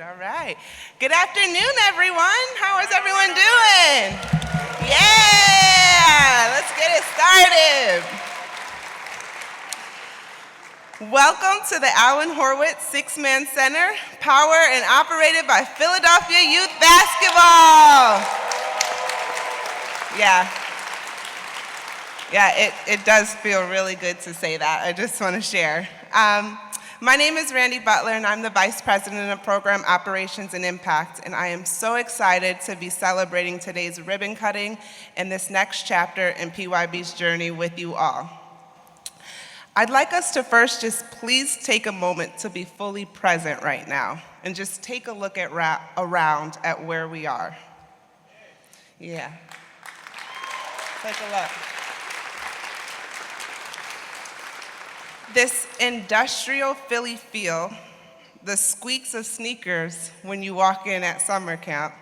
All right. Good afternoon, everyone. How is everyone doing? Yeah, let's get it started. Welcome to the Horwitz Six-Man Center, powered and operated by Philadelphia Youth Basketball. Yeah, it does feel really good to say that. I just want to share. My name is Butler, and I'm the Vice President of Program Operations and Impact, and I am so excited to be celebrating today's ribbon cutting and this next chapter in PYB's journey with you all. I'd like us to first just please take a moment to be fully present right now and just take a look at around at where we are. Yeah. Take a look. This industrial Philly feel, the squeaks of sneakers when you walk in at summer camp,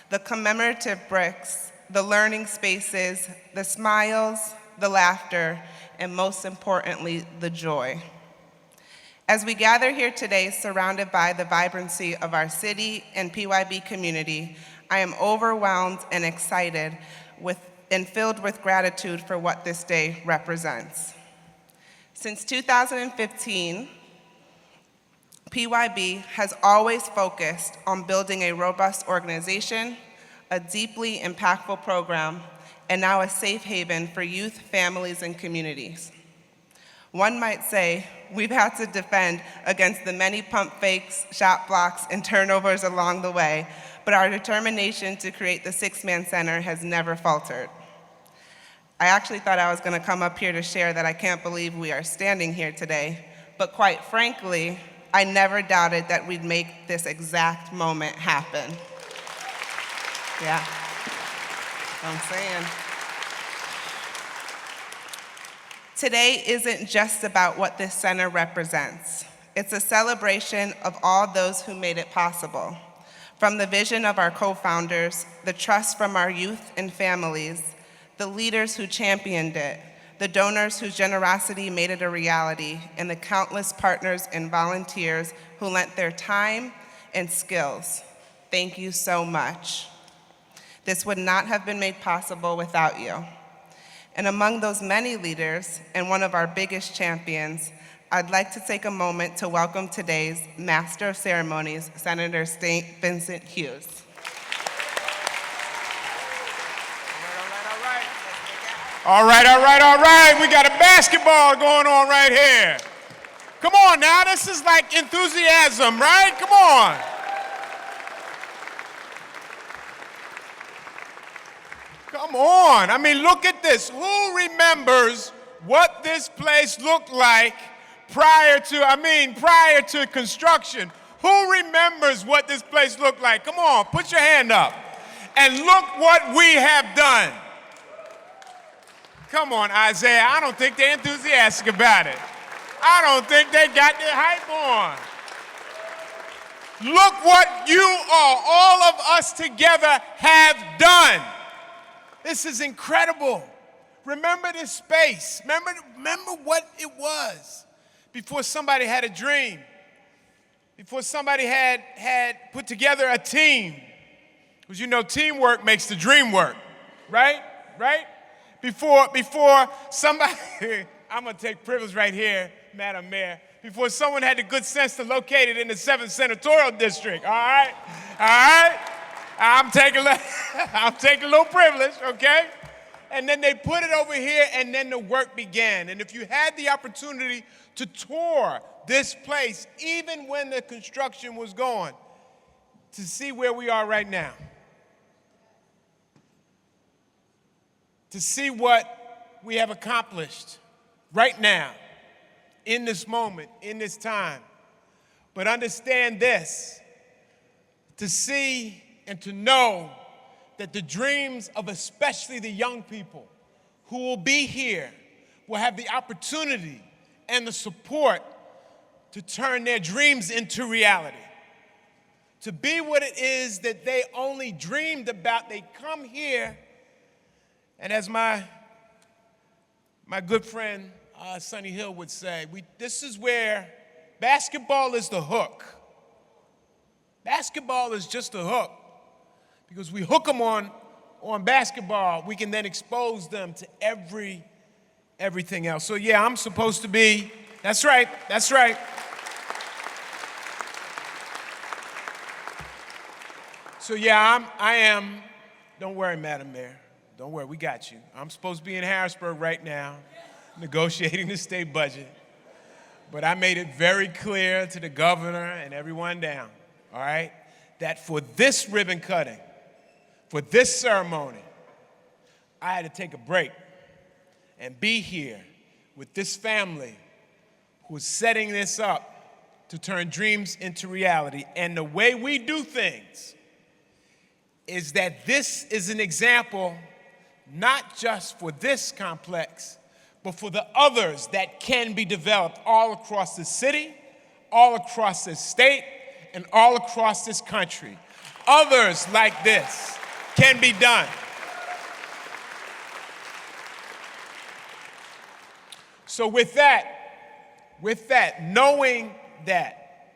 the commemorative bricks, the learning spaces, the smiles, the laughter, and most importantly, the joy. As we gather here today, surrounded by the vibrancy of our city and PYB community, I am overwhelmed and excited and filled with gratitude for what this day represents. Since 2015, PYB has always focused on building a robust organization, a deeply impactful program, and now a safe haven for youth, families, and communities. One might say we've had to defend against the many pump fakes, shot blocks, and turnovers along the way, but our determination to create the Six-Man Center has never faltered. I actually thought I was going to come up here to share that I can't believe we are standing here today, but quite frankly, I never doubted that we'd make this exact moment happen. Yeah, that's what I'm saying. Today isn't just about what this center represents. It's a celebration of all those who made it possible. From the vision of our co-founders, the trust from our youth and families, the leaders who championed it, the donors whose generosity made it a reality, and the countless partners and volunteers who lent their time and skills. Thank you so much. This would not have been made possible without you. And among those many leaders, and one of our biggest champions, I'd like to take a moment to welcome today's Master of Ceremonies, Senator State Vincent Hughes. All right. We got a basketball going on right here. Come on now, this is like enthusiasm, right? Come on. Come on. I mean, look at this. Who remembers what this place looked like prior to construction? Who remembers what this place looked like? Come on, put your hand up. And look what we have done. Come on, Isaiah, I don't think they're enthusiastic about it. I don't think they got their hype on. Look what you all of us together have done. This is incredible. Remember this space. Remember what it was before somebody had a dream, before somebody had put together a team. Because you know teamwork makes the dream work, right? Before somebody, I'm going to take privilege right here, Madam Mayor, before someone had the good sense to locate it in the 7th Senatorial District, all right? I'm taking a little privilege, okay? And then they put it over here, and then the work began. And if you had the opportunity to tour this place, even when the construction was going, to see where we are right now, to see what we have accomplished right now, in this moment, in this time. But understand this, to see and to know that the dreams of especially the young people who will be here will have the opportunity and the support to turn their dreams into reality. To be what it is that they only dreamed about, they come here. And as my good friend Sonny Hill would say, this is where basketball is the hook. Basketball is just a hook. Because we hook them on basketball, we can then expose them to everything else. So yeah, I'm supposed to be, that's right. So yeah, I am, don't worry, Madam Mayor. Don't worry, we got you. I'm supposed to be in Harrisburg right now, negotiating the state budget. But I made it very clear to the governor and everyone down, all right, that for this ribbon cutting, for this ceremony, I had to take a break and be here with this family who is setting this up to turn dreams into reality. And the way we do things is that this is an example not just for this complex, but for the others that can be developed all across the city, all across this state, and all across this country. Others like this can be done. So with that, knowing that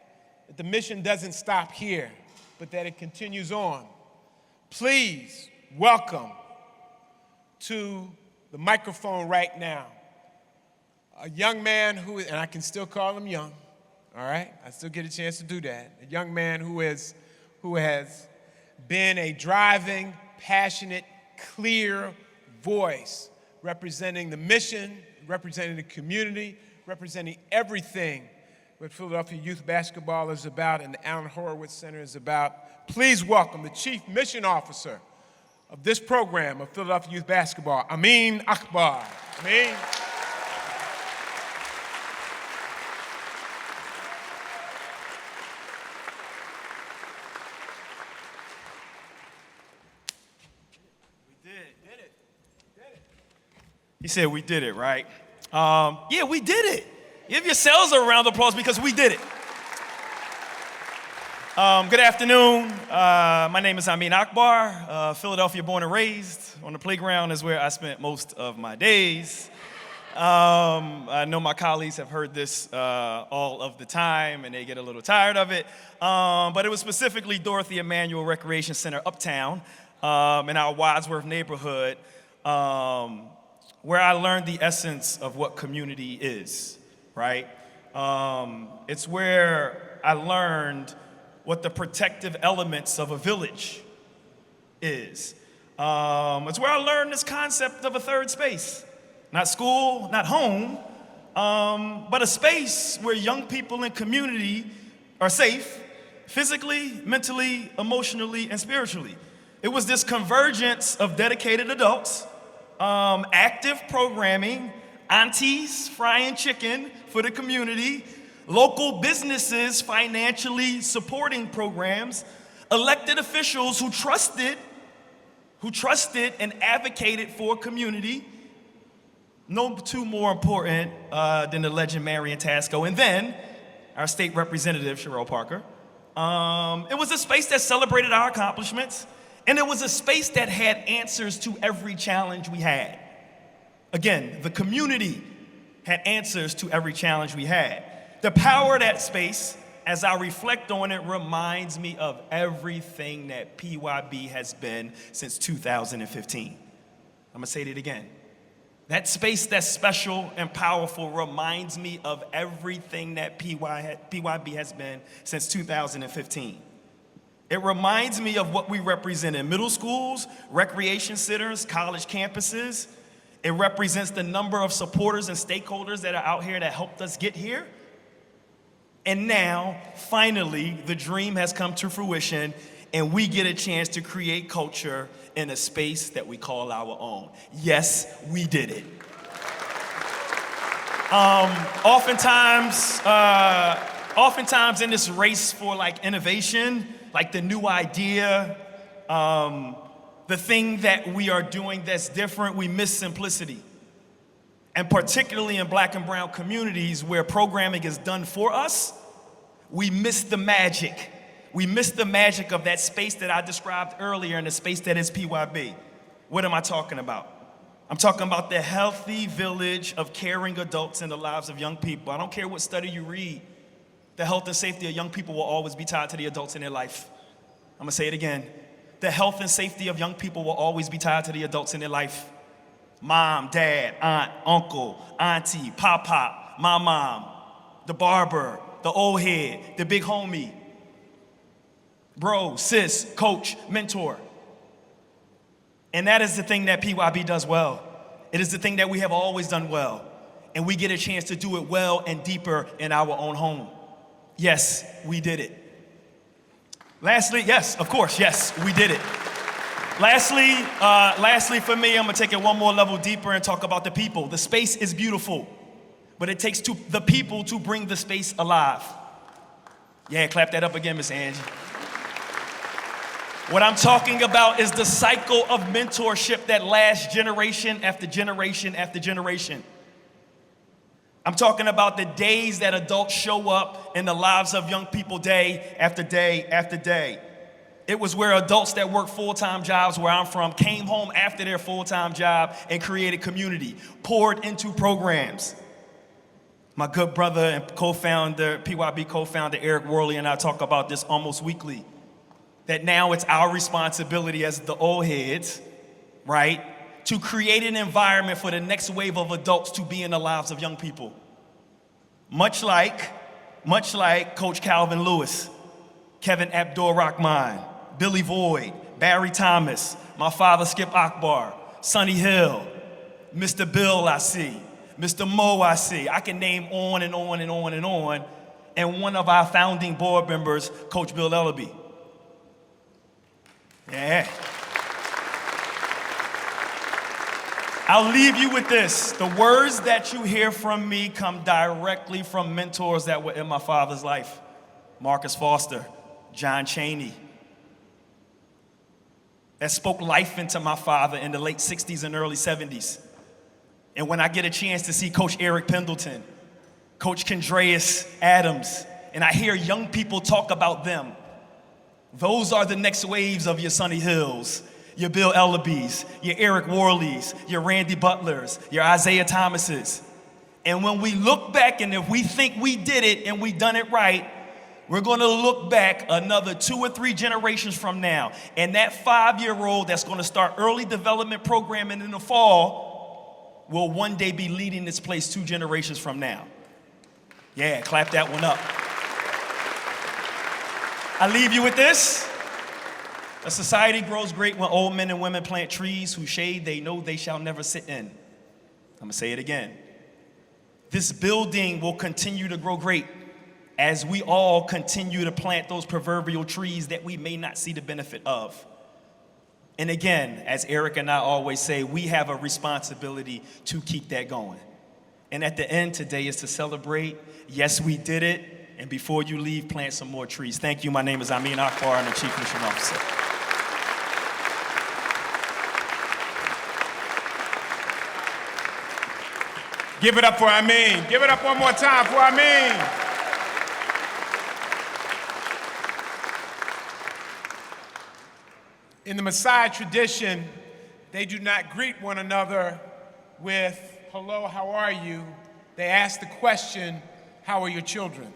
the mission doesn't stop here, but that it continues on, please welcome to the microphone right now a young man who, and I can still call him young, all right? I still get a chance to do that. A young man who has been a driving, passionate, clear voice representing the mission, representing the community, representing everything what Philadelphia Youth Basketball is about and the Allen Horwitz Center is about. Please welcome the Chief Mission Officer of this program of Philadelphia Youth Basketball, Amin Akbar. Amin. He said, we did it, right? Yeah, we did it. Give yourselves a round of applause because we did it. Good afternoon. My name is Amin Akbar, Philadelphia born and raised. On the playground is where I spent most of my days. I know my colleagues have heard this all of the time and they get a little tired of it. But it was specifically Dorothy Emanuel Recreation Center Uptown in our Wadsworth neighborhood where I learned the essence of what community is, right? It's where I learned what the protective elements of a village is. It's where I learned this concept of a third space. Not school, not home, but a space where young people in community are safe, physically, mentally, emotionally, and spiritually. It was this convergence of dedicated adults, active programming, aunties frying chicken for the community, local businesses financially supporting programs, elected officials who trusted and advocated for community. No two more important than the legend Marion Tasco, and then our state representative, Cherelle Parker. It was a space that celebrated our accomplishments, and it was a space that had answers to every challenge we had. Again, the community had answers to every challenge we had. The power of that space, as I reflect on it, reminds me of everything that PYB has been since 2015. I'm gonna say it again. That space that's special and powerful reminds me of everything that PYB has been since 2015. It reminds me of what we represent in middle schools, recreation centers, college campuses. It represents the number of supporters and stakeholders that are out here that helped us get here. And now, finally, the dream has come to fruition and we get a chance to create culture in a space that we call our own. Yes, we did it. Oftentimes in this race for like innovation, like the new idea, the thing that we are doing that's different, we miss simplicity. And particularly in Black and brown communities where programming is done for us, we miss the magic. We miss the magic of that space that I described earlier in the space that is PYB. What am I talking about? I'm talking about the healthy village of caring adults in the lives of young people. I don't care what study you read. The health and safety of young people will always be tied to the adults in their life. I'm gonna say it again. The health and safety of young people will always be tied to the adults in their life. Mom, dad, aunt, uncle, auntie, pop, my mom, the barber, the old head, the big homie, bro, sis, coach, mentor. And that is the thing that PYB does well. It is the thing that we have always done well. And we get a chance to do it well and deeper in our own home. Yes, we did it. Lastly, yes, of course, yes, we did it. Lastly for me, I'm gonna take it one more level deeper and talk about the people. The space is beautiful, but it takes the people to bring the space alive. Yeah, clap that up again, Miss Angie. What I'm talking about is the cycle of mentorship that lasts generation after generation after generation. I'm talking about the days that adults show up in the lives of young people day after day after day. It was where adults that work full-time jobs where I'm from came home after their full-time job and created community, poured into programs. My good brother and co-founder, PYB co-founder Eric Worley and I talk about this almost weekly, that now it's our responsibility as the old heads, right, to create an environment for the next wave of adults to be in the lives of young people. Much like Coach Calvin Lewis, Kevin Abdur-Rahman, Billy Boyd, Barry Thomas, my father Skip Akbar, Sonny Hill, Mr. Bill I see, Mr. Mo I see. I can name on and on and on and on. And one of our founding board members, Coach Bill Ellaby. Yeah. I'll leave you with this. The words that you hear from me come directly from mentors that were in my father's life. Marcus Foster, John Chaney, that spoke life into my father in the late 60s and early 70s. And when I get a chance to see Coach Eric Pendleton, Coach Kendreas Adams, and I hear young people talk about them, those are the next waves of your Sonny Hills, your Bill Ellabys, your Eric Worleys, your Randy Butlers, your Isaiah Thomases. And when we look back and if we think we did it and we done it right, we're gonna look back another 2 or 3 generations from now. And that 5-year-old that's gonna start early development programming in the fall will one day be leading this place 2 generations from now. Yeah, clap that one up. I leave you with this. A society grows great when old men and women plant trees whose shade they know they shall never sit in. I'm gonna say it again. This building will continue to grow great as we all continue to plant those proverbial trees that we may not see the benefit of. And again, as Eric and I always say, we have a responsibility to keep that going. And at the end today is to celebrate, yes, we did it, and before you leave, plant some more trees. Thank you. My name is Amin Akbar. I'm the Chief Mission Officer. Give it up for Amin. Give it up one more time for Amin. In the Messiah tradition, they do not greet one another with, hello, how are you? They ask the question, how are your children?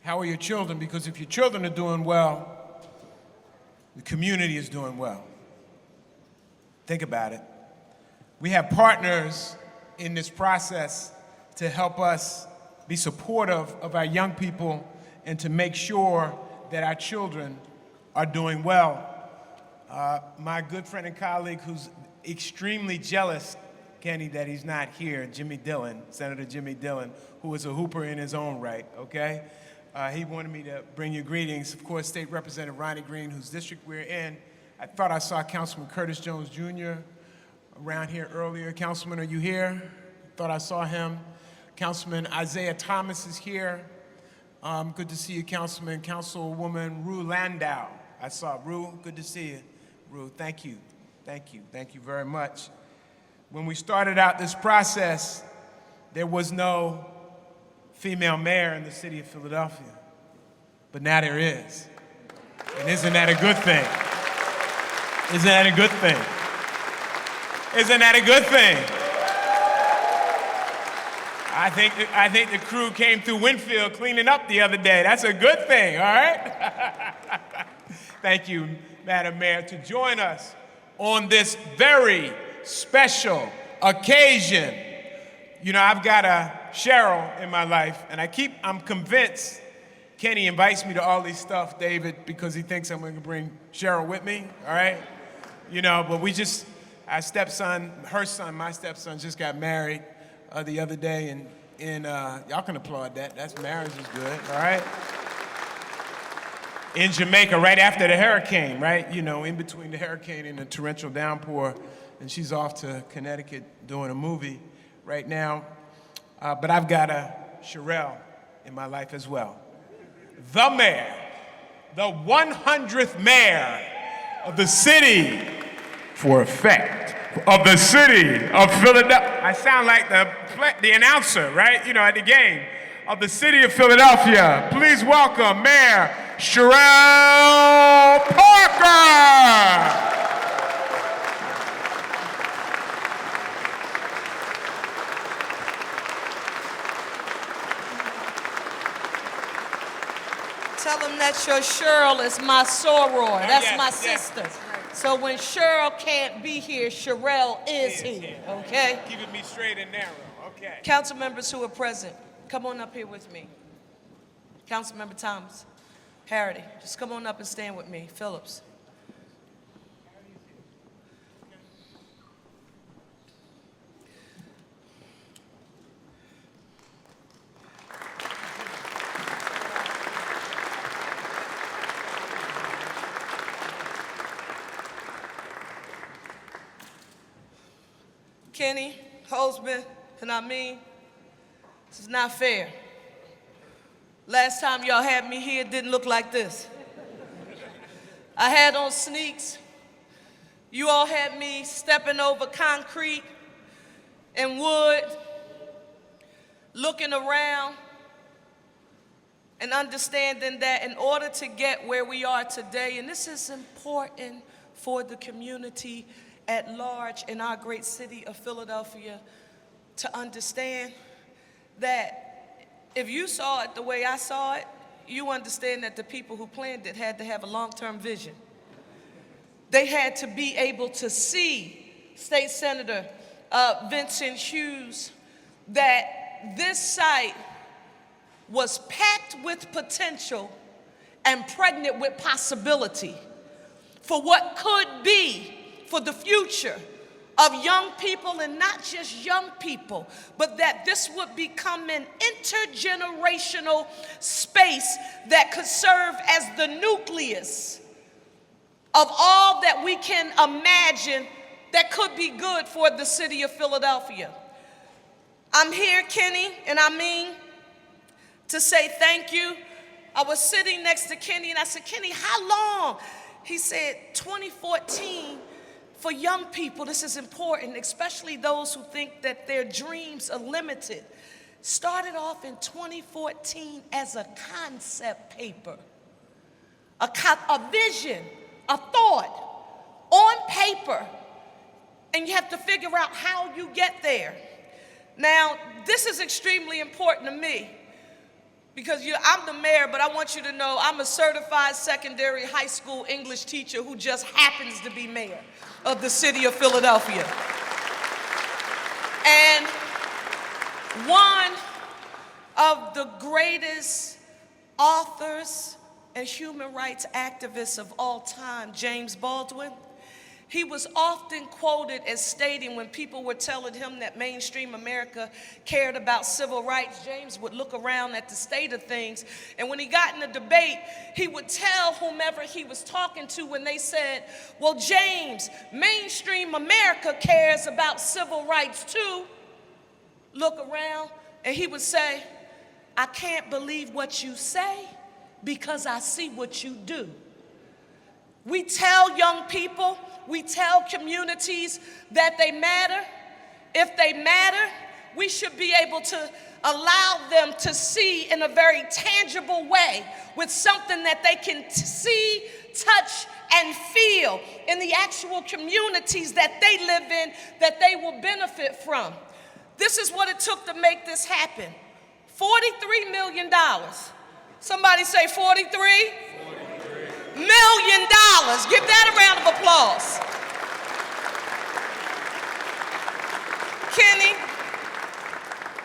How are your children? Because if your children are doing well, the community is doing well. Think about it. We have partners in this process to help us be supportive of our young people and to make sure that our children are doing well. My good friend and colleague who's extremely jealous, Kenny, that he's not here, Jimmy Dillon, Senator Jimmy Dillon, who is a hooper in his own right, okay? He wanted me to bring you greetings. Of course, State Representative Ronnie Green, whose district we're in. I thought I saw Councilman Curtis Jones Jr. around here earlier. Councilman, are you here? Thought I saw him. Councilman Isaiah Thomas is here. Good to see you, Councilman. Councilwoman Rue Landau. I saw Rue. Good to see you. Rue, thank you. Thank you. Thank you very much. When we started out this process, there was no female mayor in the city of Philadelphia. But now there is. And isn't that a good thing? Isn't that a good thing? Isn't that a good thing? I think the crew came through Winfield cleaning up the other day. That's a good thing, all right? Thank you, Madam Mayor, to join us on this very special occasion. You know, I've got a Cherelle in my life, and I'm convinced Kenny invites me to all these stuff, David, because he thinks I'm going to bring Cherelle with me, all right? You know, but our stepson, my stepson just got married the other day, and y'all can applaud that. That's marriage is good, all right? In Jamaica, right after the hurricane, right? You know, in between the hurricane and the torrential downpour, and she's off to Connecticut doing a movie right now. But I've got a Cherelle in my life as well. The mayor, the 100th mayor of the city, for effect, of the city of Philadelphia. I sound like the announcer, right? You know, at the game. Of the city of Philadelphia. Please welcome Mayor Cherelle Parker. Tell them that your Cherelle is my soror. That's yes, my yes. sister. So when Cherelle can't be here, Cherelle is here, okay? Keeping me straight and narrow, okay. Council members who are present, come on up here with me. Councilmember Thomas, Harity, just come on up and stand with me. Phillips. Kenny, Holdsman, and Amin, this is not fair. Last time y'all had me here, it didn't look like this. I had on sneaks. You all had me stepping over concrete and wood, looking around and understanding that in order to get where we are today, and this is important for the community at large in our great city of Philadelphia, to understand that if you saw it the way I saw it, you understand that the people who planned it had to have a long-term vision. They had to be able to see, State Senator Vincent Hughes, that this site was packed with potential and pregnant with possibility for what could be for the future of young people, and not just young people, but that this would become an intergenerational space that could serve as the nucleus of all that we can imagine that could be good for the city of Philadelphia. I'm here, Kenny and Amin, to say thank you. I was sitting next to Kenny and I said, Kenny, how long? He said, 2014. For young people, this is important, especially those who think that their dreams are limited. Started off in 2014 as a concept paper, a vision, a thought on paper, and you have to figure out how you get there. Now, this is extremely important to me because I'm the mayor, but I want you to know I'm a certified secondary high school English teacher who just happens to be mayor of the city of Philadelphia. And one of the greatest authors and human rights activists of all time, James Baldwin, he was often quoted as stating when people were telling him that mainstream America cared about civil rights, James would look around at the state of things, and when he got in a debate, he would tell whomever he was talking to when they said, well, James, mainstream America cares about civil rights too. Look around, and he would say, I can't believe what you say because I see what you do. We tell young people, we tell communities that they matter. If they matter, we should be able to allow them to see in a very tangible way with something that they can see, touch, and feel in the actual communities that they live in, that they will benefit from. This is what it took to make this happen. $43 million. Somebody say $43 million large. Give that a round of applause. Kenny,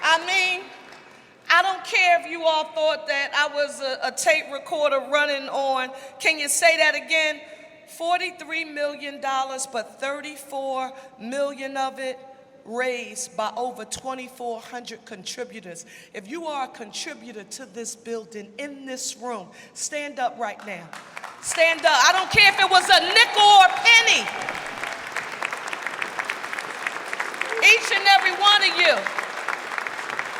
Amin, I don't care if you all thought that I was a tape recorder running on. Can you say that again? $43 million, but $34 million of it raised by over 2,400 contributors. If you are a contributor to this building in this room, stand up right now. Stand up. I don't care if it was a nickel or a penny. Each and every one of you.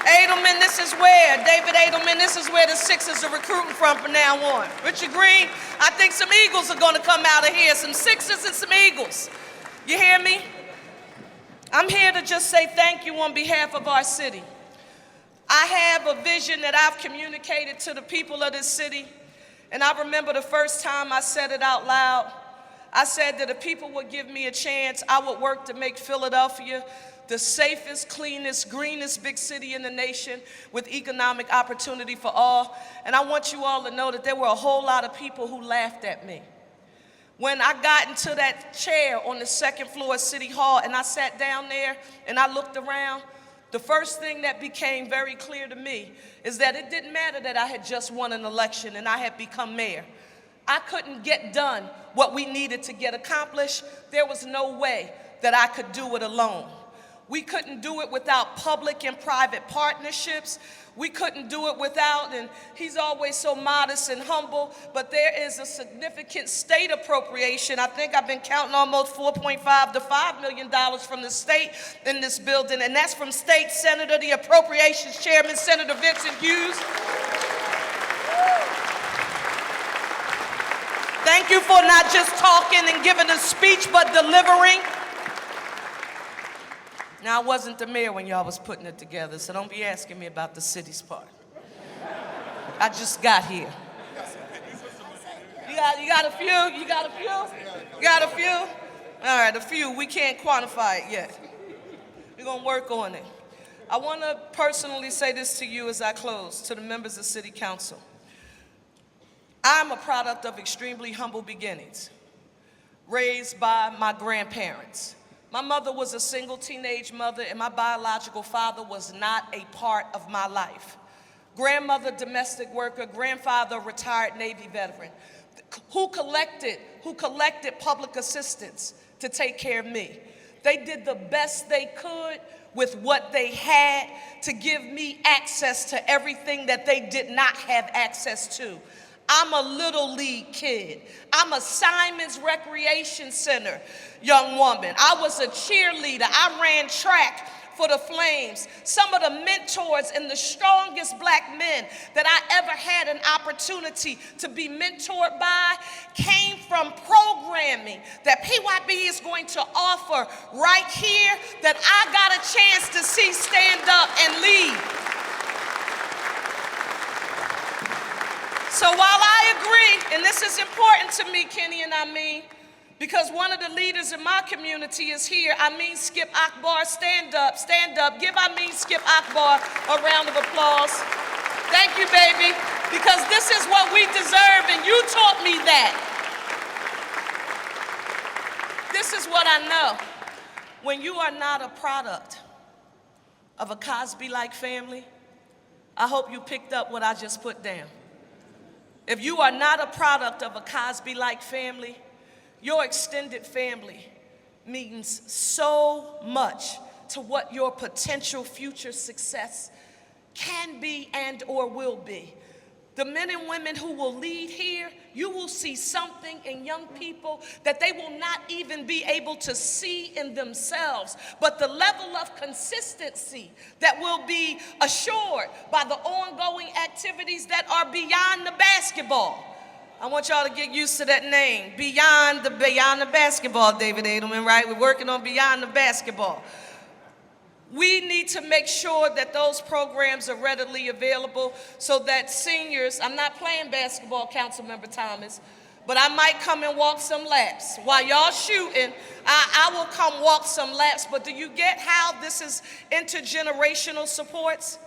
Edelman, this is where, David Edelman, this is where the Sixers are recruiting from now on. Richard Green, I think some Eagles are going to come out of here, some Sixers and some Eagles. You hear me? I'm here to just say thank you on behalf of our city. I have a vision that I've communicated to the people of this city, and I remember the first time I said it out loud. I said that if people would give me a chance, I would work to make Philadelphia the safest, cleanest, greenest big city in the nation with economic opportunity for all. And I want you all to know that there were a whole lot of people who laughed at me. When I got into that chair on the second floor of City Hall and I sat down there and I looked around, the first thing that became very clear to me is that it didn't matter that I had just won an election and I had become mayor. I couldn't get done what we needed to get accomplished. There was no way that I could do it alone. We couldn't do it without public and private partnerships. We couldn't do it without, and he's always so modest and humble, but there is a significant state appropriation. I think I've been counting almost $4.5 to $5 million from the state in this building, and that's from State Senator, the Appropriations Chairman, Senator Vincent Hughes. Thank you for not just talking and giving a speech, but delivering. Now, I wasn't the mayor when y'all was putting it together, so don't be asking me about the city's part. I just got here. You got a few? You got a few? You got a few? All right, a few. We can't quantify it yet. We're going to work on it. I want to personally say this to you as I close, to the members of City Council. I'm a product of extremely humble beginnings, raised by my grandparents. My mother was a single teenage mother, and my biological father was not a part of my life. Grandmother, domestic worker, grandfather, retired Navy veteran, who collected public assistance to take care of me. They did the best they could with what they had to give me access to everything that they did not have access to. I'm a Little League kid. I'm a Simon's Recreation Center young woman. I was a cheerleader. I ran track for the Flames. Some of the mentors and the strongest black men that I ever had an opportunity to be mentored by came from programming that PYB is going to offer right here that I got a chance to see stand up and lead. So while I agree, and this is important to me, Kenny and Amin, because one of the leaders in my community is here, Amin Skip Akbar, stand up, stand up. Give Amin Skip Akbar a round of applause. Thank you, baby, because this is what we deserve, and you taught me that. This is what I know. When you are not a product of a Cosby-like family, I hope you picked up what I just put down. If you are not a product of a Cosby-like family, your extended family means so much to what your potential future success can be and or will be. The men and women who will lead here, you will see something in young people that they will not even be able to see in themselves, but the level of consistency that will be assured by the ongoing activities that are beyond the basketball. I want y'all to get used to that name, beyond the basketball, David Edelman, right? We're working on beyond the basketball. We need to make sure that those programs are readily available so that seniors, I'm not playing basketball, Councilmember Thomas, but I might come and walk some laps. While y'all shooting, I will come walk some laps, but do you get how this is intergenerational supports?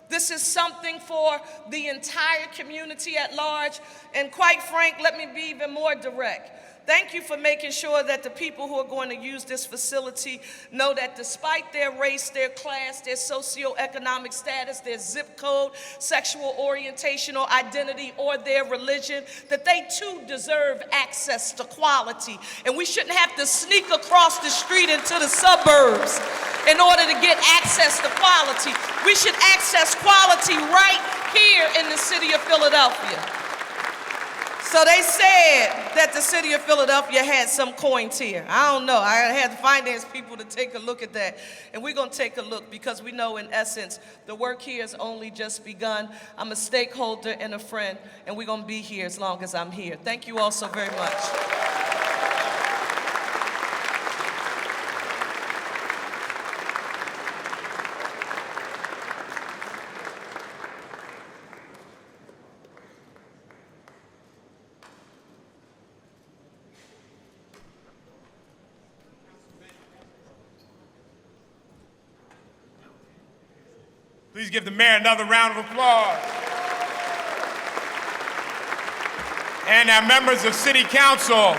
This is something for the entire community at large, and quite frank, let me be even more direct. Thank you for making sure that the people who are going to use this facility know that despite their race, their class, their socioeconomic status, their zip code, sexual orientation or identity, or their religion, that they too deserve access to quality. And we shouldn't have to sneak across the street into the suburbs in order to get access to quality. We should access quality right here in the city of Philadelphia. So they said that the city of Philadelphia had some coins here. I don't know. I had the finance people to take a look at that. And we're going to take a look because we know, in essence, the work here has only just begun. I'm a stakeholder and a friend, and we're going to be here as long as I'm here. Thank you all so very much. Please give the mayor another round of applause. And our members of City Council,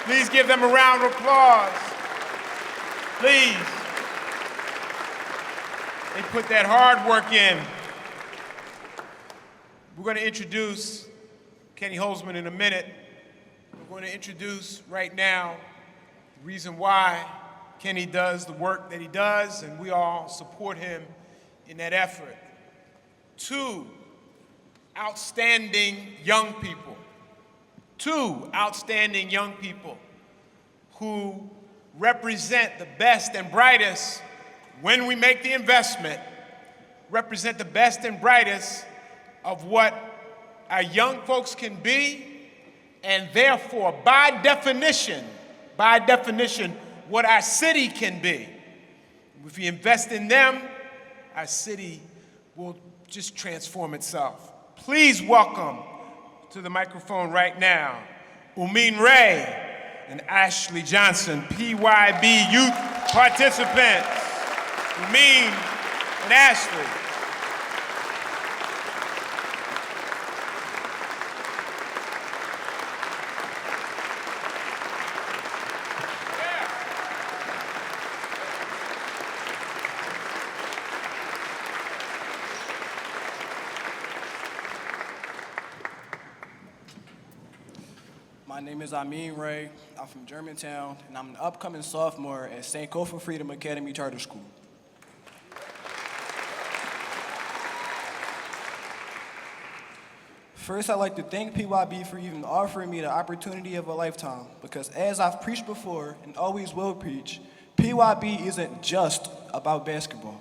please give them a round of applause. Please. They put that hard work in. We're going to introduce Kenny Holdsman in a minute. We're going to introduce right now the reason why Kenny does the work that he does, and we all support him in that effort. 2 outstanding young people. 2 outstanding young people who represent the best and brightest when we make the investment, represent the best and brightest of what our young folks can be, and therefore, by definition, what our city can be. If we invest in them, our city will just transform itself. Please welcome to the microphone right now, Ameen and Ashlie Johnson, PYB youth participants. Ameen and Ashlie. My name is Amin Ray. I'm from Germantown, and I'm an upcoming sophomore at St. Cofer Freedom Academy Charter School. First, I'd like to thank PYB for even offering me the opportunity of a lifetime, because as I've preached before and always will preach, PYB isn't just about basketball.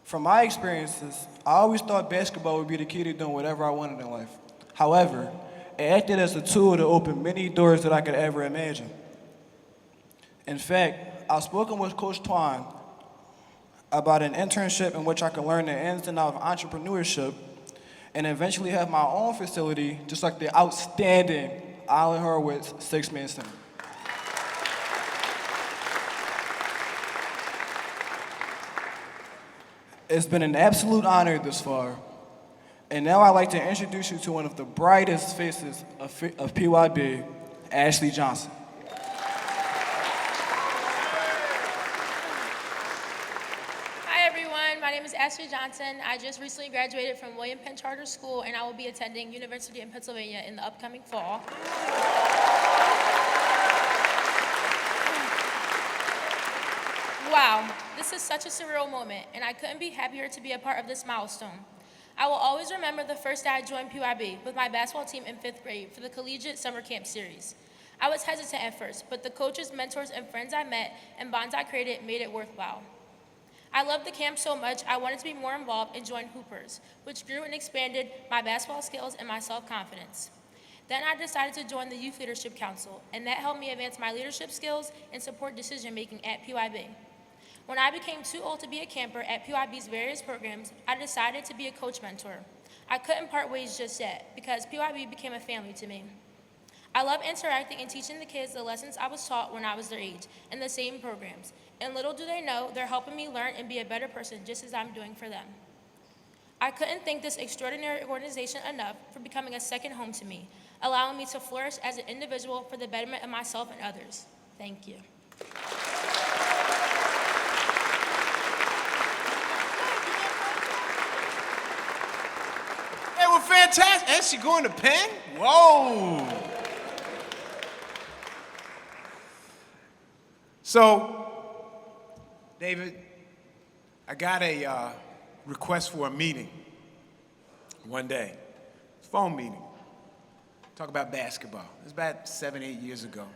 From my experiences, I always thought basketball would be the key to doing whatever I wanted in life. However, it acted as a tool to open many doors that I could ever imagine. In fact, I've spoken with Coach Twine about an internship in which I could learn the ins and outs of entrepreneurship and eventually have my own facility, just like the outstanding Horwitz 6-man center. It's been an absolute honor this far. And now I'd like to introduce you to one of the brightest faces of PYB, Ashlie Johnson. Hi everyone, my name is Ashlie Johnson. I just recently graduated from William Penn Charter School, and I will be attending University in Pennsylvania in the upcoming fall. Wow, this is such a surreal moment, and I couldn't be happier to be a part of this milestone. I will always remember the first day I joined PYB with my basketball team in 5th grade for the Collegiate Summer Camp Series. I was hesitant at first, but the coaches, mentors, and friends I met and bonds I created made it worthwhile. I loved the camp so much, I wanted to be more involved and joined Hoopers, which grew and expanded my basketball skills and my self-confidence. Then I decided to join the Youth Leadership Council, and that helped me advance my leadership skills and support decision-making at PYB. When I became too old to be a camper at PYB's various programs, I decided to be a coach mentor. I couldn't part ways just yet because PYB became a family to me. I love interacting and teaching the kids the lessons I was taught when I was their age in the same programs. And little do they know, they're helping me learn and be a better person just as I'm doing for them. I couldn't thank this extraordinary organization enough for becoming a second home to me. allowing me to flourish as an individual for the betterment of myself and others. Thank you. They were fantastic. And she going to Penn? Whoa. So, David, I got a request for a meeting one day. Phone meeting. Talk about basketball. It was about 7, 8 years ago.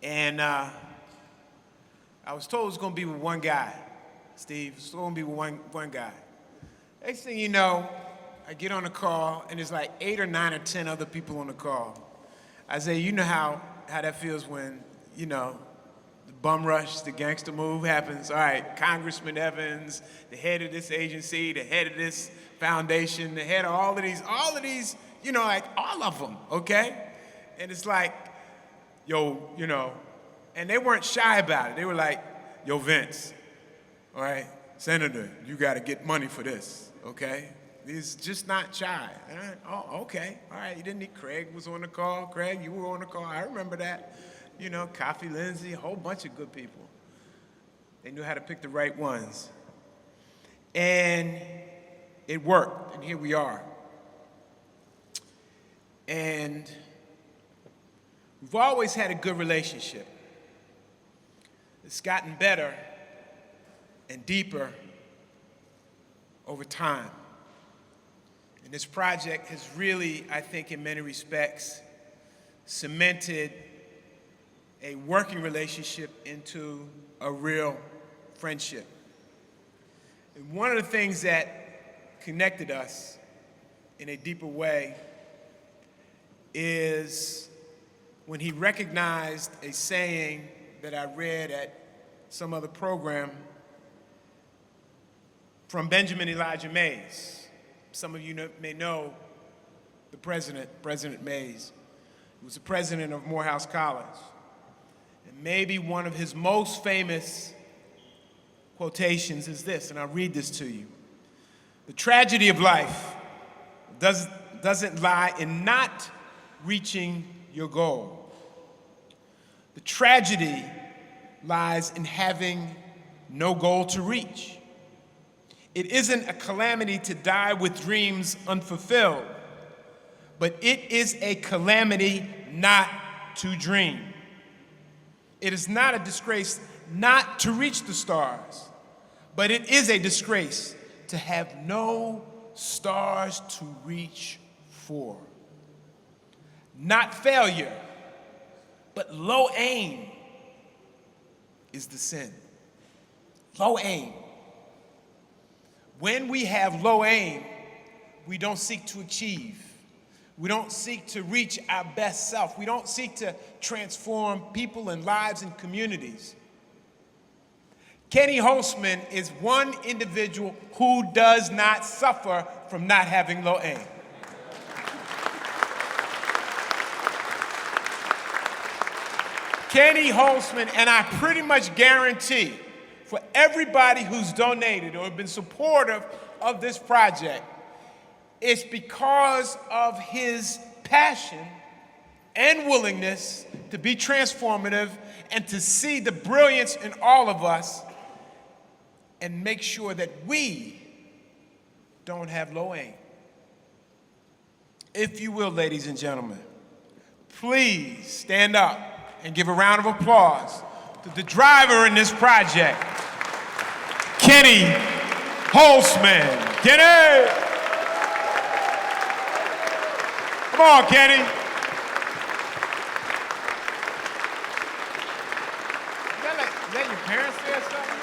And I was told it was going to be with one guy, Steve. It was going to be with one guy. Next thing you know, I get on the call, and there's like 8 or 9 or 10 other people on the call. I say, you know how that feels when, you know, the bum rush, the gangster move happens. All right, Congressman Evans, the head of this agency, the head of this foundation, the head of all of these, you know, like all of them, okay? And it's like, yo, you know, and they weren't shy about it. They were like, yo, Vince, all right, Senator, you got to get money for this, okay? He's just not shy. Oh, okay, all right, you didn't need Craig was on the call. Craig, you were on the call. I remember that. You know, Coffee Lindsay, a whole bunch of good people. They knew how to pick the right ones. And it worked, and here we are. And we've always had a good relationship. It's gotten better and deeper over time. And this project has really, I think, in many respects, cemented a working relationship into a real friendship. And one of the things that connected us in a deeper way is when he recognized a saying that I read at some other program from Benjamin Elijah Mays. Some of you may know the president, President Mays. He was the president of Morehouse College. And maybe one of his most famous quotations is this, and I'll read this to you. The tragedy of life doesn't lie in not reaching your goal. The tragedy lies in having no goal to reach. It isn't a calamity to die with dreams unfulfilled, but it is a calamity not to dream. It is not a disgrace not to reach the stars, but it is a disgrace to have no stars to reach for. Not failure, but low aim is the sin. Low aim. When we have low aim, we don't seek to achieve. We don't seek to reach our best self. We don't seek to transform people and lives and communities. Kenny Holdsman is one individual who does not suffer from not having low aim. Kenny Holdsman, and I pretty much guarantee for everybody who's donated or been supportive of this project, it's because of his passion and willingness to be transformative and to see the brilliance in all of us and make sure that we don't have low aim. If you will, ladies and gentlemen, please stand up and give a round of applause to the driver in this project, Kenny Holdsman. Kenny! Come on, Kenny. Let your parents say something?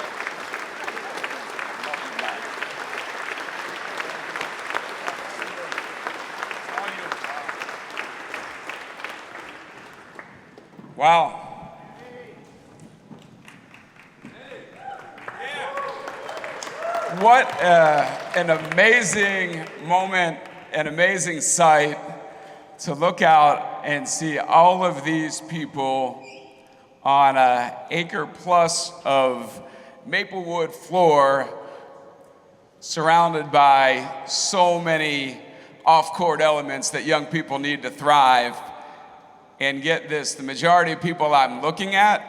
Wow. What an amazing moment, an amazing sight to look out and see all of these people on an acre plus of Maplewood floor surrounded by so many off-court elements that young people need to thrive. And get this, the majority of people I'm looking at,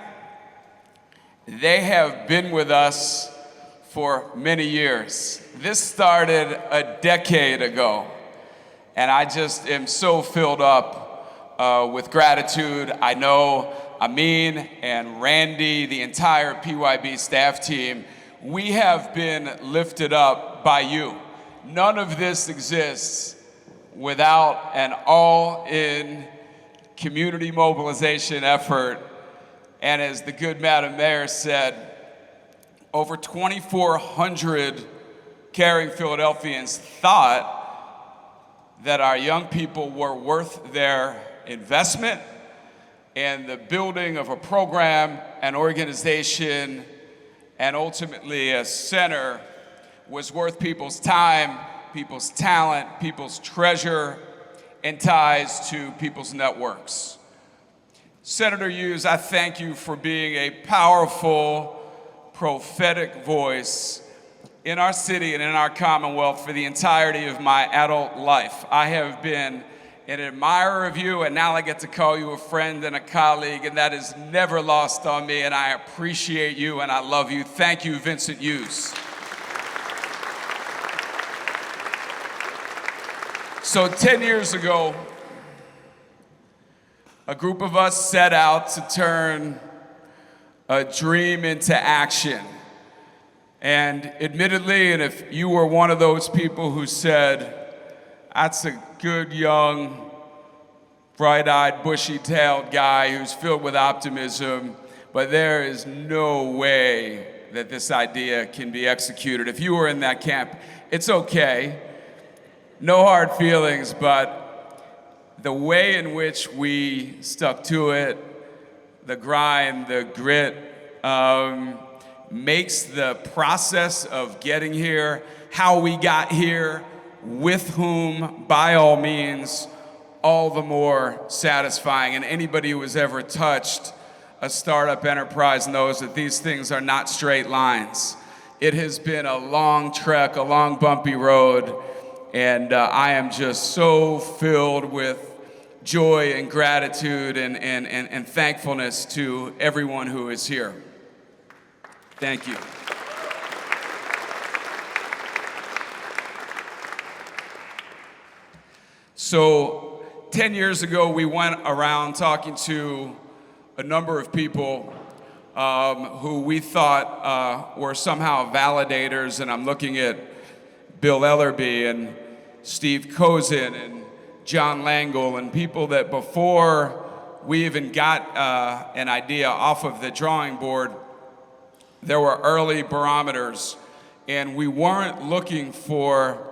they have been with us for many years. This started a decade ago, and I just am so filled up with gratitude. I know Amin and Randy, the entire PYB staff team, we have been lifted up by you. None of this exists without an all-in community mobilization effort. And as the good Madam Mayor said, over 2,400 caring Philadelphians thought that our young people were worth their investment, and the building of a program, an organization, and ultimately a center was worth people's time, people's talent, people's treasure, and ties to people's networks. Senator Hughes, I thank you for being a powerful, prophetic voice in our city and in our Commonwealth for the entirety of my adult life. I have been an admirer of you, and now I get to call you a friend and a colleague, and that is never lost on me, and I appreciate you and I love you. Thank you, Vincent Hughes. So 10 years ago, a group of us set out to turn a dream into action. And admittedly, and if you were one of those people who said, that's a good, young, bright-eyed, bushy-tailed guy who's filled with optimism, but there is no way that this idea can be executed. If you were in that camp, it's okay. No hard feelings, but the way in which we stuck to it, the grind, the grit, makes the process of getting here, how we got here, with whom, by all means, all the more satisfying. And anybody who has ever touched a startup enterprise knows that these things are not straight lines. It has been a long trek, a long bumpy road, and I am just so filled with joy and gratitude and thankfulness to everyone who is here. Thank you. So 10 years ago, we went around talking to a number of people who we thought were somehow validators, and I'm looking at Bill Ellerby and Steve Kozin and John Langle, and people that before we even got an idea off of the drawing board, there were early barometers, and we weren't looking for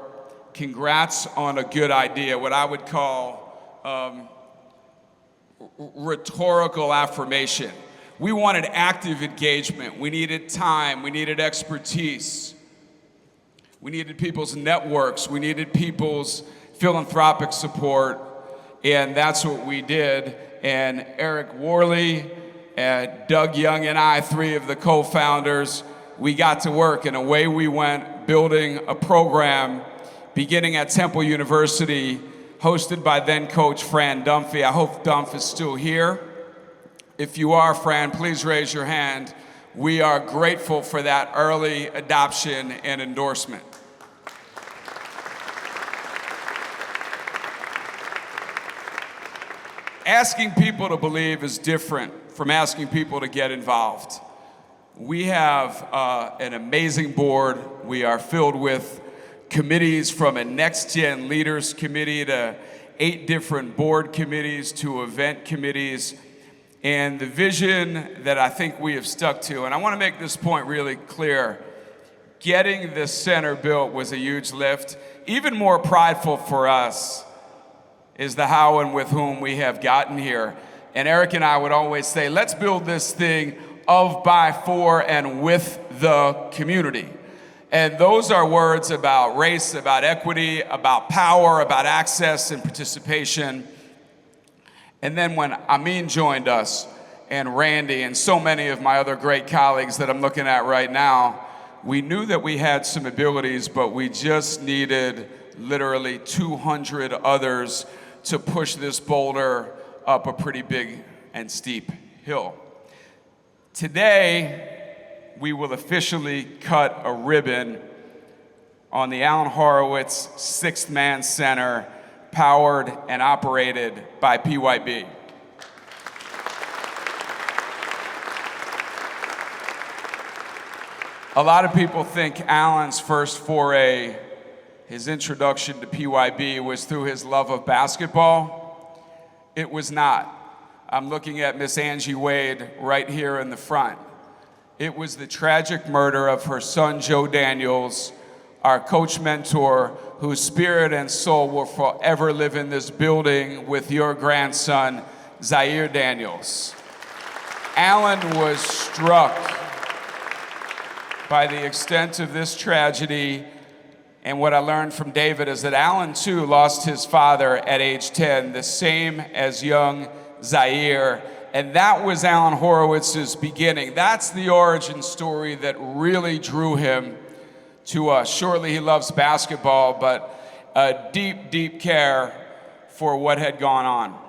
congrats on a good idea, what I would call rhetorical affirmation. We wanted active engagement. We needed time. We needed expertise. We needed people's networks. We needed people's philanthropic support, and that's what we did. And Eric Worley, Doug Young, and I, three of the co-founders, we got to work, and away we went, building a program beginning at Temple University, hosted by then coach Fran Dunphy. I hope Dunph is still here. If you are, Fran, please raise your hand. We are grateful for that early adoption and endorsement. Asking people to believe is different from asking people to get involved. We have an amazing board. We are filled with committees, from a next-gen leaders committee to 8 different board committees to event committees. And the vision that I think we have stuck to, and I want to make this point really clear, getting this center built was a huge lift. Even more prideful for us is the how and with whom we have gotten here. And Eric and I would always say, let's build this thing of, by, for, and with the community. And those are words about race, about equity, about power, about access and participation. And then when Amin joined us, and Randy, and so many of my other great colleagues that I'm looking at right now, we knew that we had some abilities, but we just needed literally 200 others to push this boulder up a pretty big and steep hill. Today, we will officially cut a ribbon on the Alan Horwitz Sixth Man Center, powered and operated by PYB. A lot of people think Alan's first foray, his introduction to PYB, was through his love of basketball. It was not. I'm looking at Miss Angie Wade right here in the front. It was the tragic murder of her son, Joe Daniels, our coach mentor, whose spirit and soul will forever live in this building with your grandson, Zaire Daniels. Alan was struck by the extent of this tragedy, and what I learned from David is that Alan too lost his father at age 10, the same as young Zaire, and that was Alan Horwitz's beginning. That's the origin story that really drew him to us. Surely he loves basketball, but a deep, deep care for what had gone on.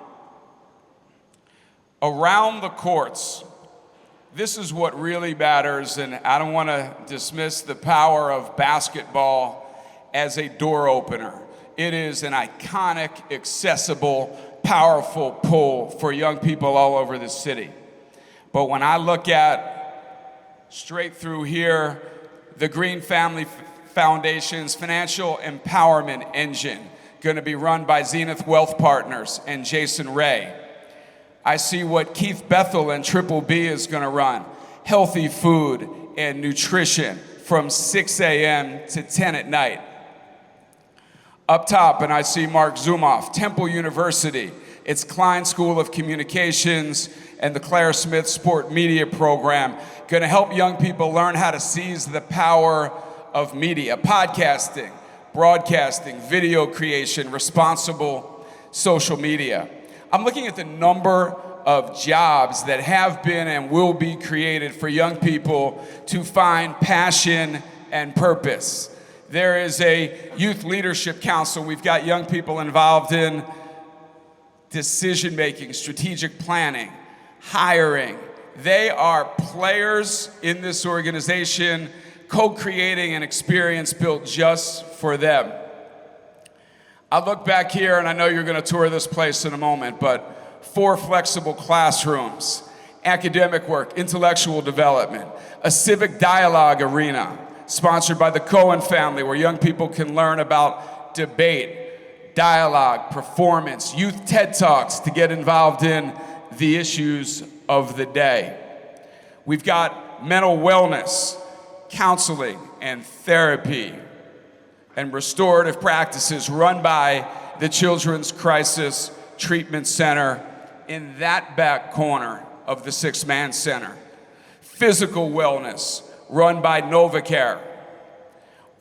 Around the courts, this is what really matters, and I don't want to dismiss the power of basketball as a door opener. It is an iconic, accessible, powerful pull for young people all over the city. But when I look at, straight through here, the Green Family Foundation's financial empowerment engine, going to be run by Zenith Wealth Partners and Jason Ray. I see what Keith Bethel and Triple B is going to run, healthy food and nutrition from 6 a.m. to 10 at night. Up top, and I see Mark Zumoff, Temple University, its Klein School of Communications, and the Claire Smith Sport Media Program, going to help young people learn how to seize the power of media, podcasting, broadcasting, video creation, responsible social media. I'm looking at the number of jobs that have been and will be created for young people to find passion and purpose. There is a youth leadership council. We've got young people involved in decision-making, strategic planning, hiring. They are players in this organization, co-creating an experience built just for them. I look back here, and I know you're going to tour this place in a moment, but 4 flexible classrooms, academic work, intellectual development, a civic dialogue arena sponsored by the Cohen family where young people can learn about debate, dialogue, performance, youth TED Talks to get involved in the issues of the day. We've got mental wellness, counseling, and therapy, and restorative practices run by the Children's Crisis Treatment Center in that back corner of the Sixth Man Center. Physical wellness run by NovaCare.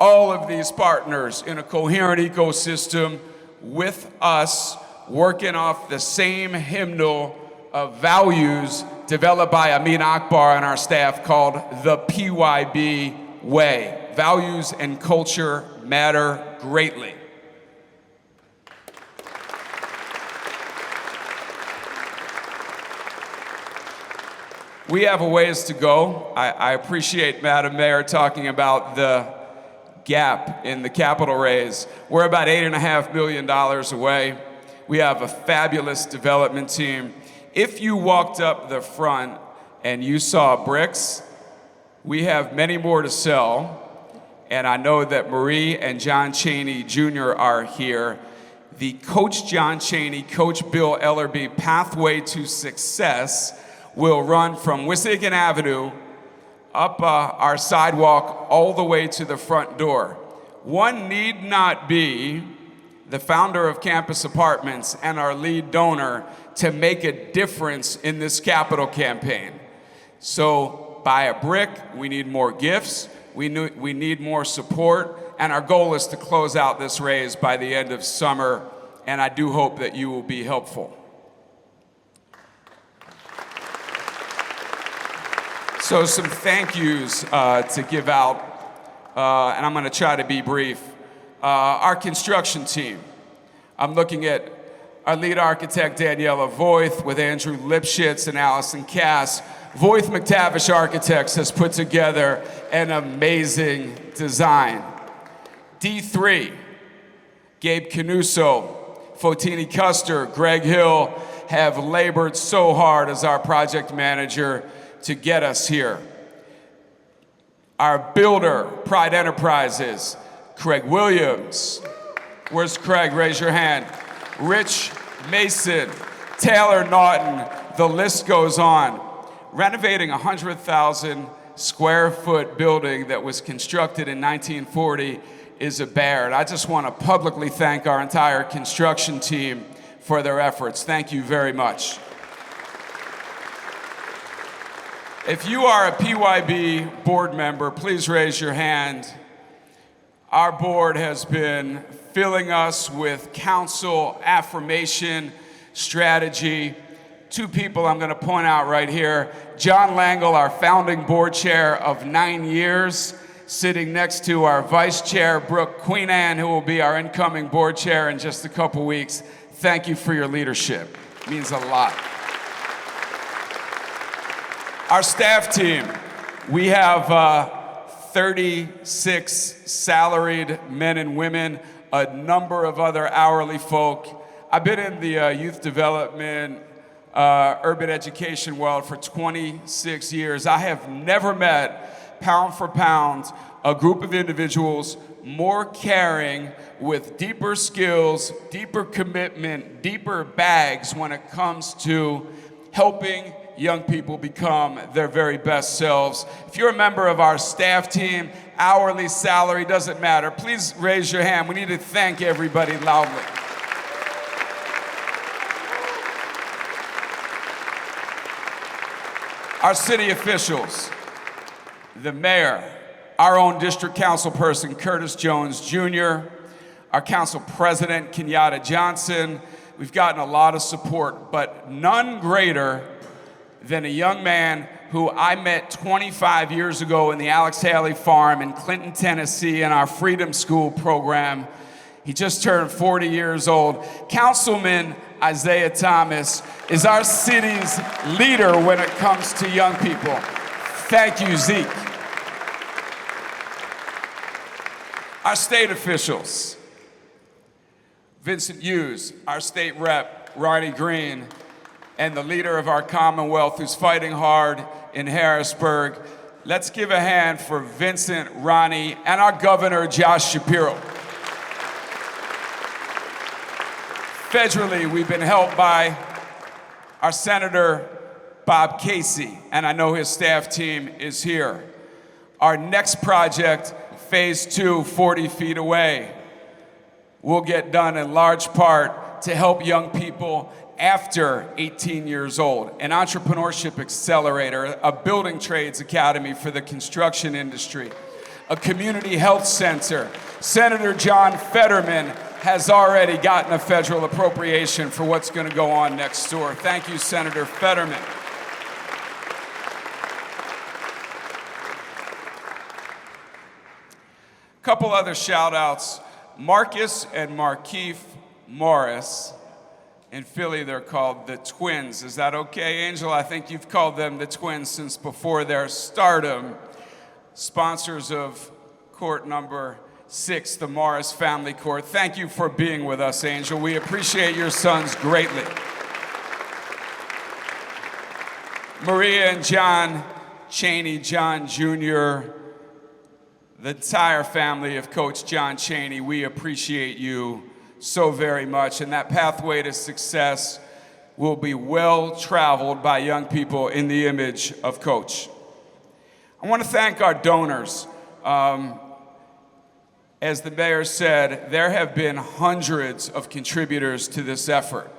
All of these partners in a coherent ecosystem with us working off the same hymnal of values developed by Amin Akbar and our staff called the PYB Way. Values and culture matter greatly. We have a ways to go. I appreciate Madam Mayor talking about the gap in the capital raise. We're about $8.5 million away. We have a fabulous development team. If you walked up the front and you saw bricks, we have many more to sell. And I know that Marie and John Cheney Jr. are here. The Coach John Cheney, Coach Bill Ellerby Pathway to Success will run from Wissahickon Avenue up our sidewalk all the way to the front door. One need not be the founder of Campus Apartments and our lead donor to make a difference in this capital campaign. So buy a brick, we need more gifts, we need more support, and our goal is to close out this raise by the end of summer, and I do hope that you will be helpful. So some thank yous to give out, and I'm gonna try to be brief. our construction team. I'm looking at our lead architect, Daniela Voith, with Andrew Lipschitz and Allison Cass. Voith McTavish Architects has put together an amazing design. D3, Gabe Canuso, Fotini Custer, Greg Hill have labored so hard as our project manager to get us here. Our builder, Pride Enterprises, Craig Williams. Where's Craig? Raise your hand. Rich Mason, Taylor Naughton, the list goes on. Renovating a 100,000 square foot building that was constructed in 1940 is a bear. And I just want to publicly thank our entire construction team for their efforts. Thank you very much. If you are a PYB board member, please raise your hand. Our board has been filling us with counsel, affirmation, strategy. Two people I'm going to point out right here. John Langle, our founding board chair of 9 years, sitting next to our vice chair, Brooke Queenan, who will be our incoming board chair in just a couple weeks. Thank you for your leadership. It means a lot. Our staff team, we have 36 salaried men and women, a number of other hourly folk. I've been in the youth development, urban education world for 26 years. I have never met, pound for pound, a group of individuals more caring, with deeper skills, deeper commitment, deeper bags when it comes to helping young people become their very best selves. If you're a member of our staff team, hourly, salary, doesn't matter, please raise your hand. We need to thank everybody loudly. Our city officials, the mayor, our own district council person, Curtis Jones Jr., our council president, Kenyatta Johnson. We've gotten a lot of support, but none greater than a young man who I met 25 years ago in the Alex Haley Farm in Clinton, Tennessee, in our Freedom School program. He just turned 40 years old. Councilman Isaiah Thomas is our city's leader when it comes to young people. Thank you, Zeke. Our state officials, Vincent Hughes, our state rep, Ronnie Green, and the leader of our Commonwealth who's fighting hard in Harrisburg. Let's give a hand for Vincent, Ronnie, and our governor, Josh Shapiro. Federally, we've been helped by our Senator Bob Casey, and I know his staff team is here. Our next project, Phase 2, 40 feet away, will get done in large part to help young people after 18 years old. An entrepreneurship accelerator, a building trades academy for the construction industry, a community health center. Senator John Fetterman has already gotten a federal appropriation for what's going to go on next door. Thank you, Senator Fetterman. A couple other shout outs. Marcus and Markeith Morris. In Philly, they're called the Twins. Is that okay, Angel? I think you've called them the Twins since before their stardom. Sponsors of court number 6, the Morris Family Court. Thank you for being with us, Angel. We appreciate your sons greatly. Maria and John Cheney, John Jr., the entire family of Coach John Cheney, we appreciate you so very much, and that pathway to success will be well traveled by young people in the image of Coach. I want to thank our donors. As the mayor said, there have been hundreds of contributors to this effort,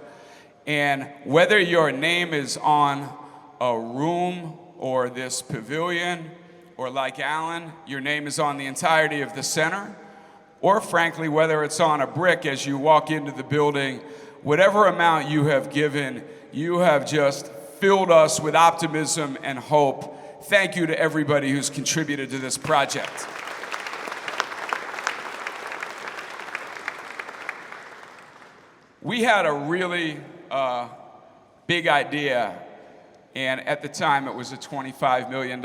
and whether your name is on a room or this pavilion, or like Alan, your name is on the entirety of the center, or frankly, whether it's on a brick as you walk into the building, whatever amount you have given, you have just filled us with optimism and hope. Thank you to everybody who's contributed to this project. we had a really big idea, and at the time it was a $25 million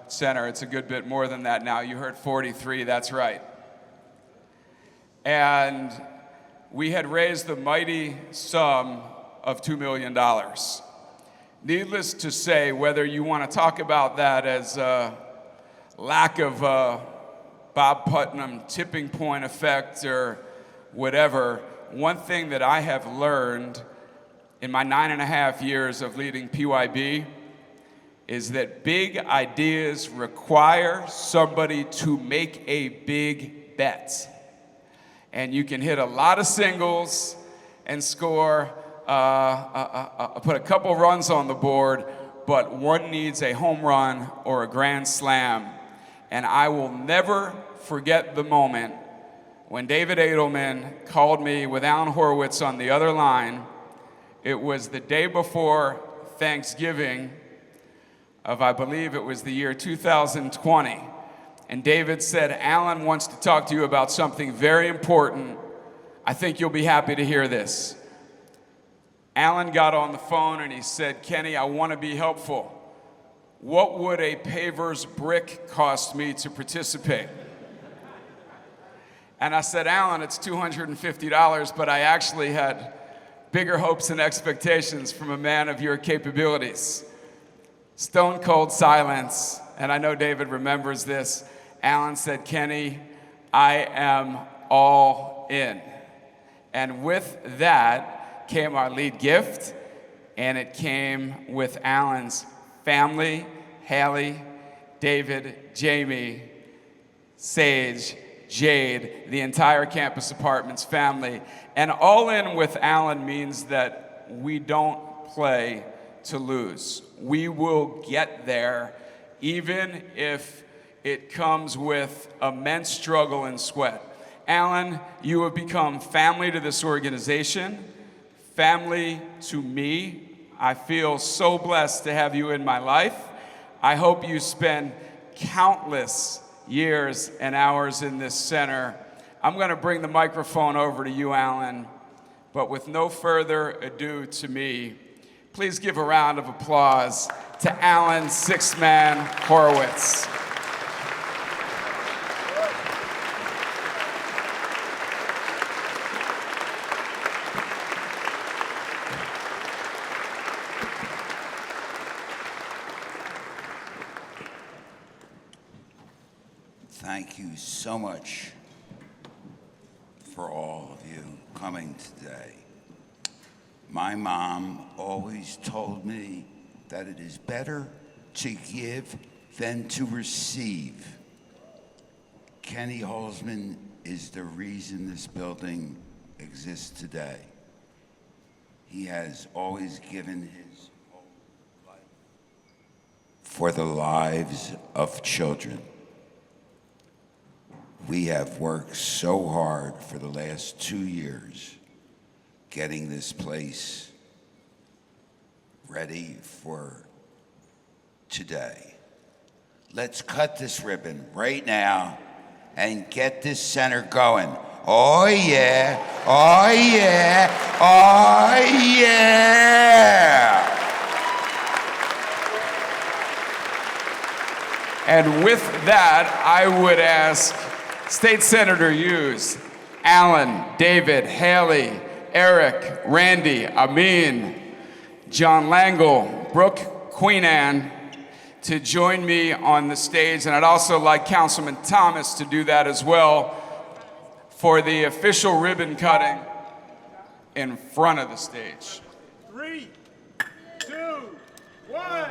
center. It's a good bit more than that now. You heard 43, that's right. And we had raised the mighty sum of $2 million. Needless to say, whether you want to talk about that as a lack of Bob Putnam tipping point effect or whatever, one thing that I have learned in my 9.5 years of leading PYB is that big ideas require somebody to make a big bet. And you can hit a lot of singles and score, put a couple runs on the board, but one needs a home run or a grand slam. And I will never forget the moment when David Edelman called me with Alan Horwitz on the other line. It was the day before Thanksgiving of, I believe it was the year 2020. And David said, Alan wants to talk to you about something very important. I think you'll be happy to hear this. Alan got on the phone and he said, Kenny, I want to be helpful. What would a paver's brick cost me to participate? And I said, Alan, it's $250, but I actually had bigger hopes and expectations from a man of your capabilities. Stone cold silence, and I know David remembers this. Alan said, Kenny, I am all in. And with that came our lead gift, and it came with Alan's family, Haley, David, Jamie, Sage, Jade, the entire Campus Apartments family. And all in with Alan means that we don't play to lose. We will get there, even if it comes with immense struggle and sweat. Alan, you have become family to this organization, family to me. I feel so blessed to have you in my life. I hope you spend countless years and hours in this center. I'm going to bring the microphone over to you, Alan, but with no further ado to me, please give a round of applause to Alan Six-Man Horwitz. Thank you so much for all of you coming today. My mom always told me that it is better to give than to receive. Kenny Holdsman is the reason this building exists today. He has always given his whole life for the lives of children. We have worked so hard for the last 2 years getting this place ready for today. Let's cut this ribbon right now and get this center going. Oh yeah, oh yeah, oh yeah! And with that, I would ask State Senator Hughes, Alan, David, Haley, Eric, Randy, Amin, John Langle, Brooke, Queen Anne to join me on the stage. And I'd also like Councilman Thomas to do that as well for the official ribbon cutting in front of the stage. 3, 2, 1.